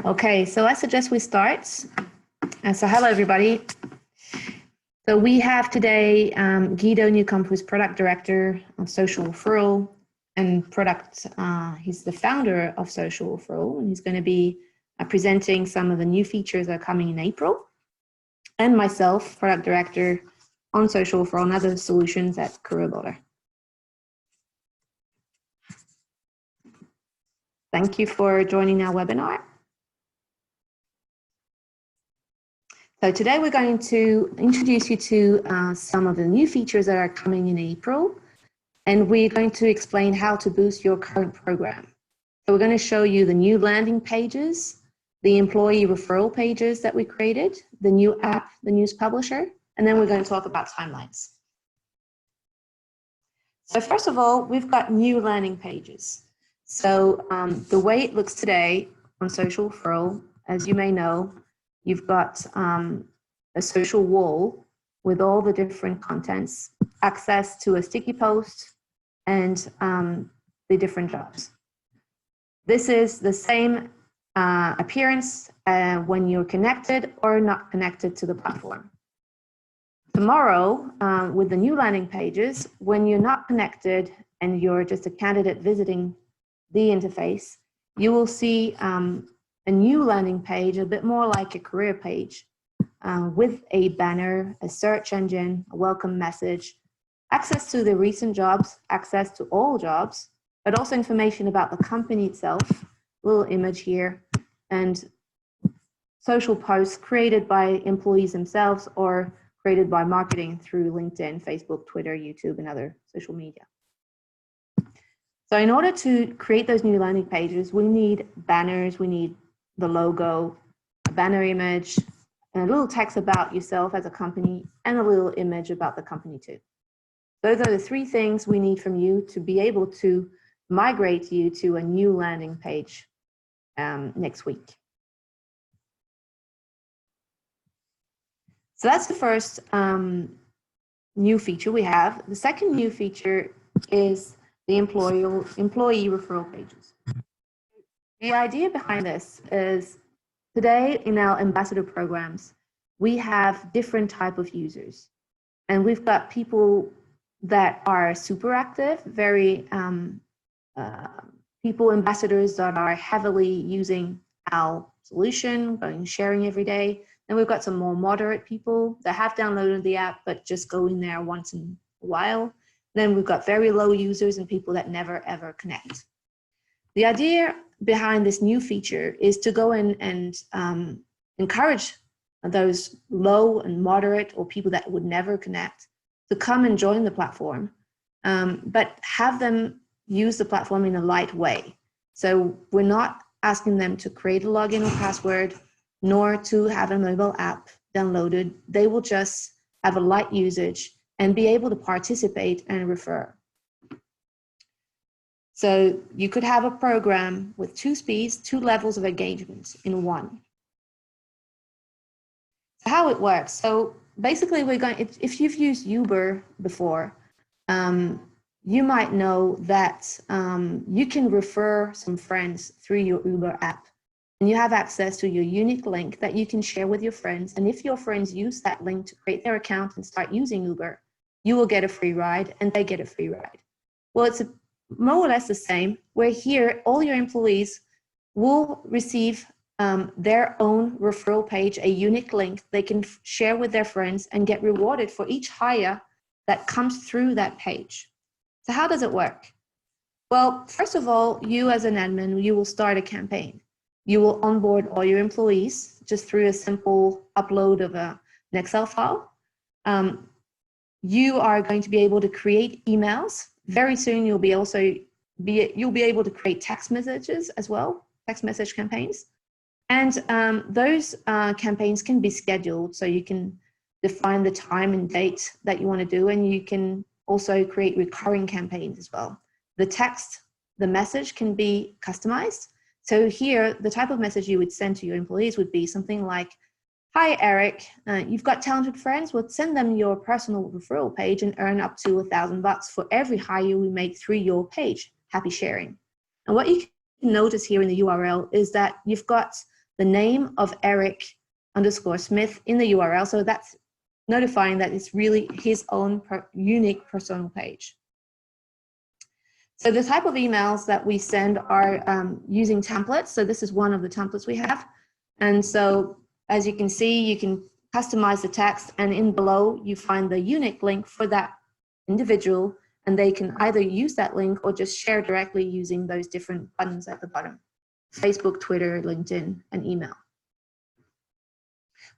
Okay, so I suggest we start. So hello, everybody. So we have today Guido Newcomb, who's Product Director of SocialReferral and Product. He's the founder of SocialReferral, and he's going to be presenting some of the new features that are coming in April. And myself, Product Director on SocialReferral and other solutions at Career Builder. Thank you for joining our webinar. So today we're going to introduce you to some of the new features that are coming in April, and we're going to explain how to boost your current program. So we're going to show you the new landing pages, the employee referral pages that we created, the new app, the news publisher, and then we're going to talk about timelines. So first of all, we've got new landing pages. So the way it looks today on SocialReferral, as you may know, you've got a social wall with all the different contents, access to a sticky post, and the different jobs. This is the same appearance when you're connected or not connected to the platform. Tomorrow, with the new landing pages, when you're not connected and you're just a candidate visiting the interface, you will see a new landing page, a bit more like a career page, with a banner, a search engine, a welcome message, access to the recent jobs, access to all jobs, but also information about the company itself, a little image here, and social posts created by employees themselves or created by marketing through LinkedIn, Facebook, Twitter, YouTube, and other social media. So in order to create those new landing pages, we need banners, we need the logo, a banner image, and a little text about yourself as a company, and a little image about the company too. Those are the three things we need from you to be able to migrate you to a new landing page next week. So that's the first new feature we have. The second new feature is the employee referral pages. The idea behind this is today in our ambassador programs, we have different type of users. And we've got people that are super active, very people ambassadors that are heavily using our solution, going sharing every day. And we've got some more moderate people that have downloaded the app, but just go in there once in a while. Then we've got very low users and people that never ever connect. The idea behind this new feature is to go in and encourage those low and moderate or people that would never connect to come and join the platform, but have them use the platform in a light way. So we're not asking them to create a login or password, nor to have a mobile app downloaded. They will just have a light usage and be able to participate and refer. So you could have a program with two speeds, two levels of engagement in one. So how it works. So basically we're going, if you've used Uber before, you might know that you can refer some friends through your Uber app. And you have access to your unique link that you can share with your friends. And if your friends use that link to create their account and start using Uber, you will get a free ride and they get a free ride. Well, it's more or less the same, where here all your employees will receive their own referral page, a unique link they can share with their friends and get rewarded for each hire that comes through that page. So how does it work? Well, first of all, you as an admin, you will start a campaign. You will onboard all your employees just through a simple upload of an Excel file. You are going to be able to create emails. Very soon you'll be able to create text messages as well, text message campaigns. And those campaigns can be scheduled, so you can define the time and date that you want to do, and you can also create recurring campaigns as well. The text, the message can be customized. So here, the type of message you would send to your employees would be something like, "Hi, Eric, you've got talented friends? Well, send them your personal referral page and earn up to $1,000 for every hire we make through your page. Happy sharing." And what you can notice here in the URL is that you've got the name of Eric_Smith in the URL. So that's notifying that it's really his own unique personal page. So the type of emails that we send are using templates. So this is one of the templates we have. And so as you can see, you can customize the text, and in below you find the unique link for that individual, and they can either use that link or just share directly using those different buttons at the bottom: Facebook, Twitter, LinkedIn, and email.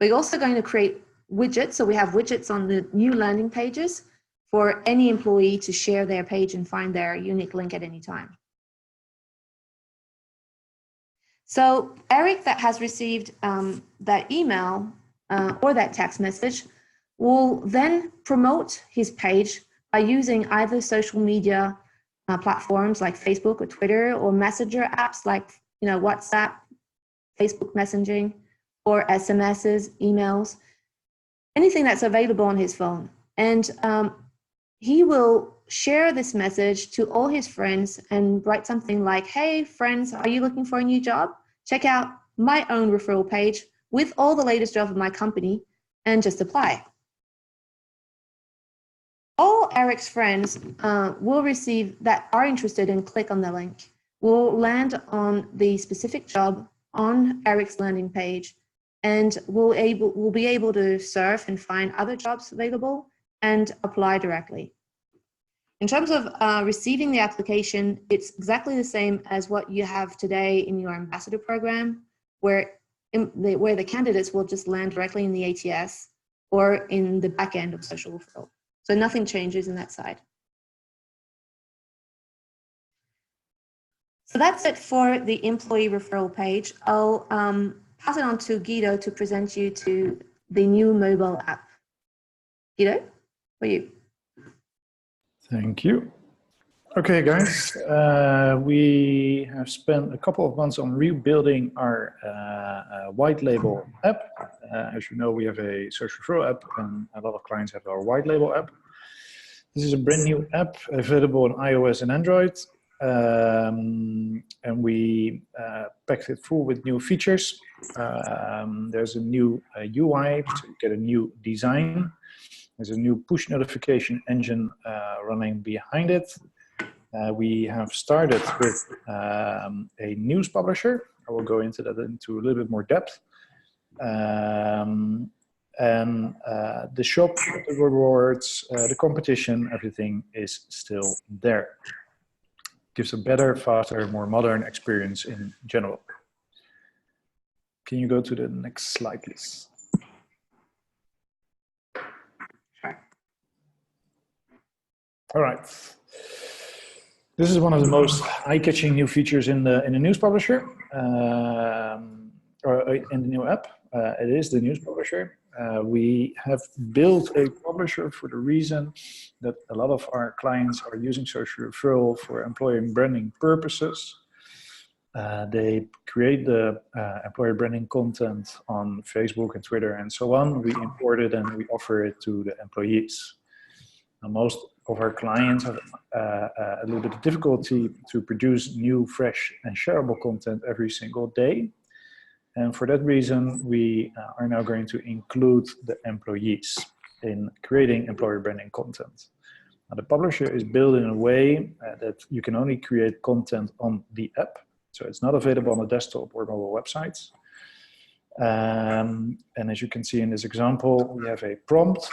We're also going to create widgets. So we have widgets on the new landing pages for any employee to share their page and find their unique link at any time. So Eric that has received that email or that text message will then promote his page by using either social media platforms like Facebook or Twitter, or messenger apps like WhatsApp, Facebook messaging, or SMSs, emails, anything that's available on his phone. And he will share this message to all his friends and write something like, "Hey friends, are you looking for a new job? Check out my own referral page with all the latest jobs of my company and just apply." All Eric's friends will receive that are interested and click on the link will land on the specific job on Eric's landing page, and will be able to surf and find other jobs available and apply directly. In terms of receiving the application, it's exactly the same as what you have today in your ambassador program, where the candidates will just land directly in the ATS or in the back end of SocialReferral. So nothing changes in that side. So that's it for the employee referral page. I'll pass it on to Guido to present you to the new mobile app. Guido, for you. Thank you. Okay, guys, we have spent a couple of months on rebuilding our white label app. As you know, we have a SocialReferral app, and a lot of clients have our white label app. This is a brand new app available on iOS and Android. And we packed it full with new features. There's a new UI, so you get a new design. There's a new push notification engine running behind it. We have started with a news publisher. I will go into that into a little bit more depth. And the shop, the rewards, the competition, everything is still there. Gives a better, faster, more modern experience in general. Can you go to the next slide, please? Sure. All right. This is one of the most eye-catching new features in the news publisher, or in the new app. It is the news publisher. We have built a publisher for the reason that a lot of our clients are using SocialReferral for employer branding purposes. They create the employer branding content on Facebook and Twitter and so on. We import it and we offer it to the employees. Now, most of our clients have a little bit of difficulty to produce new, fresh, and shareable content every single day. And for that reason, we are now going to include the employees in creating employer branding content. Now, the publisher is built in a way that you can only create content on the app. So it's not available on the desktop or mobile websites. And as you can see in this example, we have a prompt.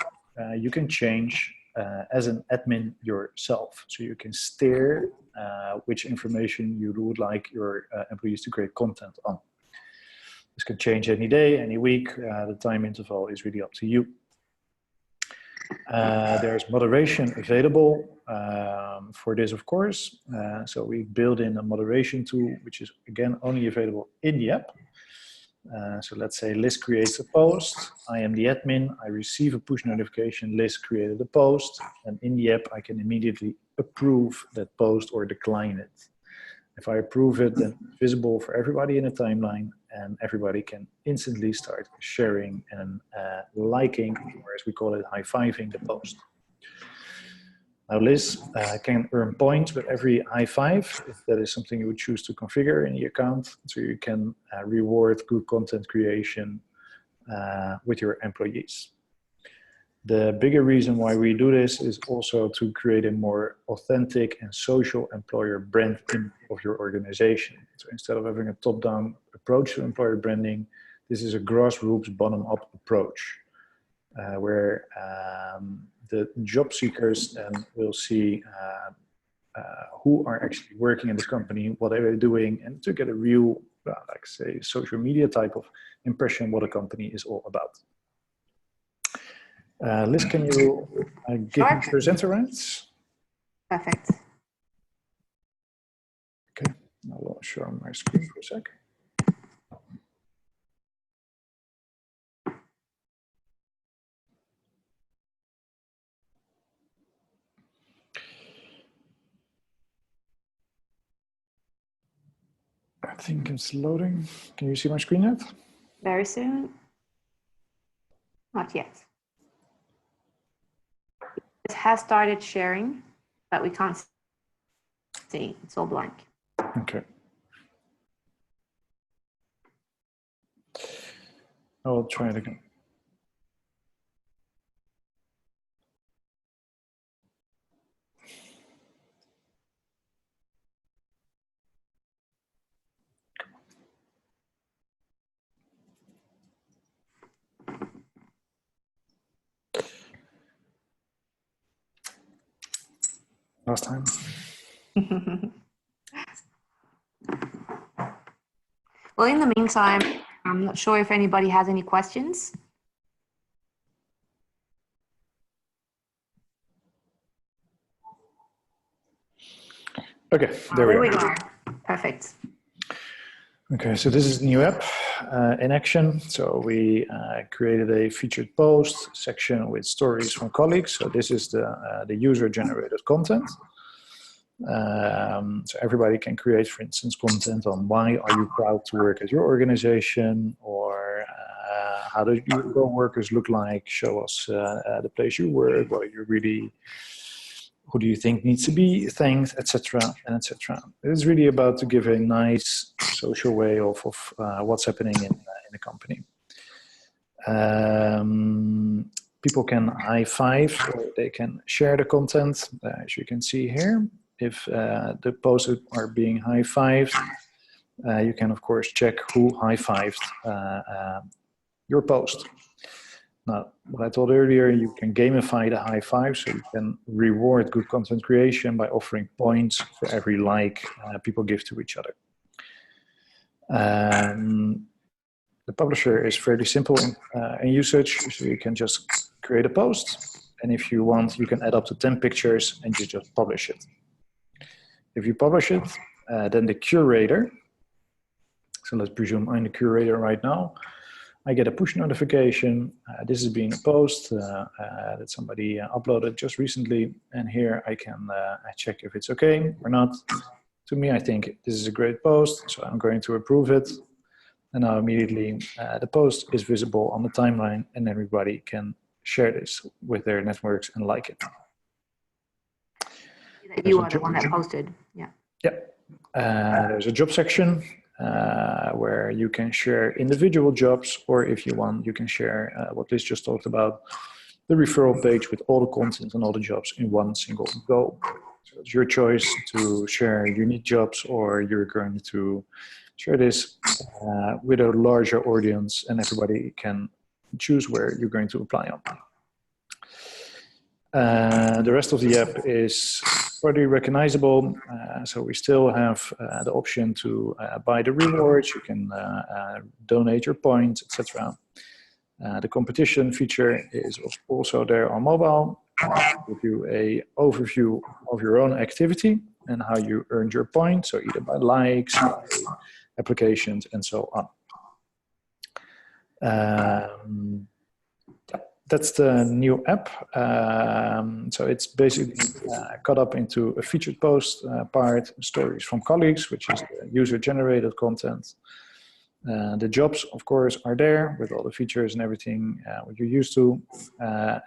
You can change as an admin yourself. So you can steer which information you would like your employees to create content on. This can change any day, any week. The time interval is really up to you. There's moderation available for this, of course. So we build in a moderation tool, which is again only available in the app. So let's say Liz creates a post. I am the admin. I receive a push notification. Liz created a post. And in the app, I can immediately approve that post or decline it. If I approve it, then it's visible for everybody in the timeline, and everybody can instantly start sharing and liking, or as we call it, high-fiving the post. Now, Liz can earn points with every high five if that is something you would choose to configure in the account. So you can reward good content creation with your employees. The bigger reason why we do this is also to create a more authentic and social employer brand of your organization. So instead of having a top-down approach to employer branding, this is a grassroots bottom-up approach where the job seekers then will see who are actually working in this company, what are they doing, and to get a real, like say, social media type of impression what a company is all about. Liz, can you give me presenter rights? Perfect. Okay, I will show my screen for a sec. I think it's loading. Can you see my screen yet? Very soon. Not yet. It has started sharing, but we can't see. It's all blank. Okay. I'll try it again. Last time. Well, in the meantime, I'm not sure if anybody has any questions. Okay, there we go. are. Perfect. Okay, so this is the new app in action. So we created a featured post section with stories from colleagues. So this is the user-generated content. So everybody can create, for instance, content on why are you proud to work at your organization, or how do your co-workers look like? Show us the place you work. What are you really? Who do you think needs to be thanked, etc., and etc. It's really about to give a nice social way of what's happening in the company. People can high five, or they can share the content, as you can see here. If the posts are being high fived, you can of course check who high fived your post. Now, what I told earlier, you can gamify the high five, so you can reward good content creation by offering points for every like people give to each other. The publisher is fairly simple in usage, so you can just create a post, and if you want, you can add up to 10 pictures and you just publish it. If you publish it, then the curator, so let's presume I'm the curator right now, I get a push notification. This is being a post that somebody uploaded just recently, and here I can check if it's okay or not. To me, I think this is a great post, so I'm going to approve it. And now immediately the post is visible on the timeline, and everybody can share this with their networks and like it. You are the one that posted, yeah. Yep. There's a job section where you can share individual jobs, or if you want, you can share what Liz just talked about, the referral page with all the content and all the jobs in one single go. So it's your choice to share unique jobs, or you're going to share this with a larger audience, and everybody can choose where you're going to apply on. The rest of the app is pretty recognizable, so we still have the option to buy the rewards. You can donate your points, etc. The competition feature is also there on mobile. Give you an overview of your own activity and how you earned your points, so either by likes, by applications, and so on. That's the new app. So it's basically cut up into a featured post part, stories from colleagues, which is the user-generated content. The jobs, of course, are there with all the features and everything what you're used to.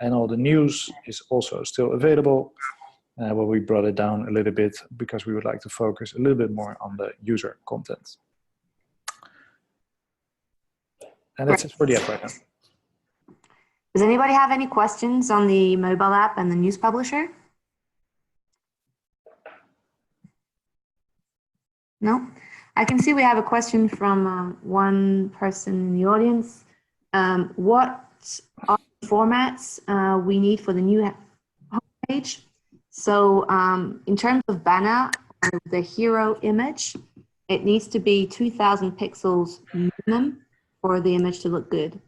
And all the news is also still available. where we brought it down a little bit because we would like to focus a little bit more on the user content. And that's it for the app right now. Does anybody have any questions on the mobile app and the news publisher? No? I can see we have a question from one person in the audience. What are the formats we need for the new homepage? So in terms of banner, the hero image, it needs to be 2000 pixels minimum for the image to look good.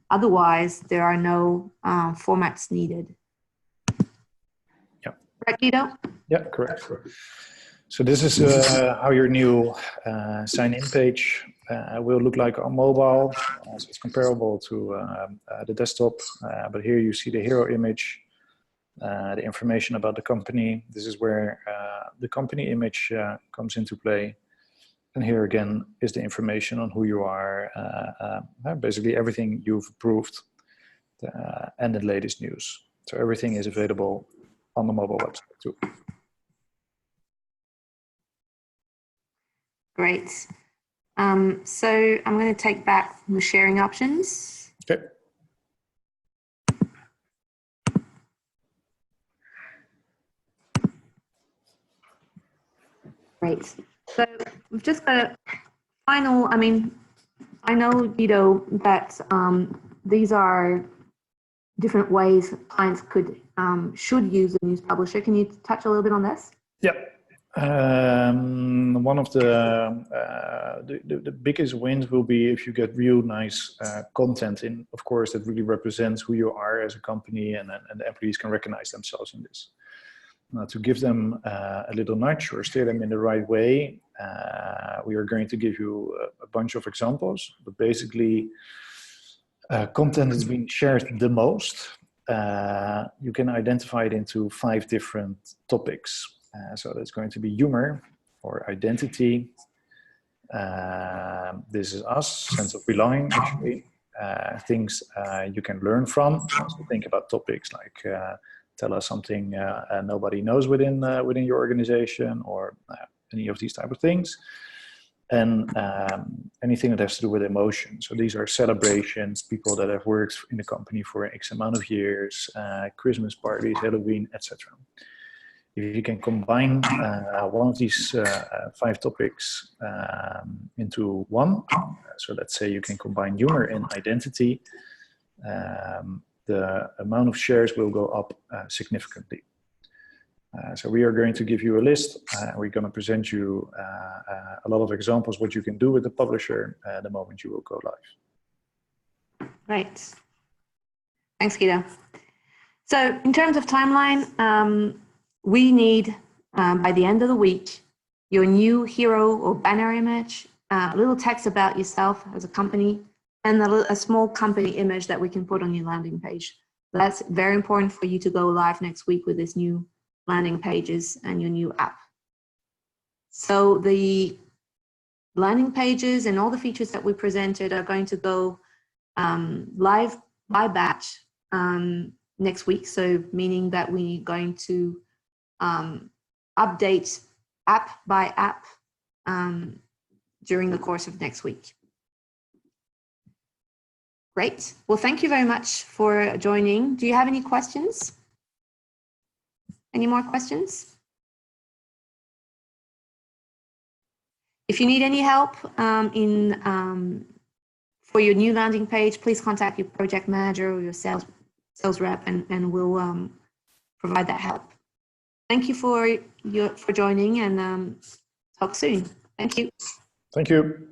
Otherwise, there are no formats needed. Yeah. Correct, Guido? Yeah, correct. So this is how your new sign-in page will look like on mobile. So it's comparable to the desktop, but here you see the hero image, the information about the company. This is where the company image comes into play. And here again is the information on who you are, basically everything you've approved, and the latest news. So everything is available on the mobile website too. Great. So I'm going to take back the sharing options. Okay. Great. So we've just got a final, I know, Guido, that these are different ways clients should use a news publisher. Can you touch a little bit on this? Yeah. One of the biggest wins will be if you get real nice content in, of course, that really represents who you are as a company, and the employees can recognize themselves in this. To give them a little nudge or steer them in the right way, we are going to give you a bunch of examples, but basically content is being shared the most. You can identify it into 5 different topics. So that's going to be humor or identity. This is us, sense of belonging, actually. Things you can learn from. So think about topics like tell us something nobody knows within your organization, or any of these type of things. And anything that has to do with emotion. So these are celebrations, people that have worked in the company for X amount of years, Christmas parties, Halloween, etc. If you can combine one of these 5 topics into one, so let's say you can combine humor and identity, the amount of shares will go up significantly. So we are going to give you a list. We're going to present you a lot of examples what you can do with the publisher the moment you will go live. Right. Thanks, Guido. So in terms of timeline, we need, by the end of the week, your new hero or banner image, a little text about yourself as a company, and a small company image that we can put on your landing page. That's very important for you to go live next week with this new landing pages and your new app. So the landing pages and all the features that we presented are going to go live by batch next week. So meaning that we're going to update app by app during the course of next week. Great. Well, thank you very much for joining. Do you have any questions? Any more questions? If you need any help for your new landing page, please contact your project manager or your sales rep, and we'll provide that help. Thank you for joining, and talk soon. Thank you. Thank you.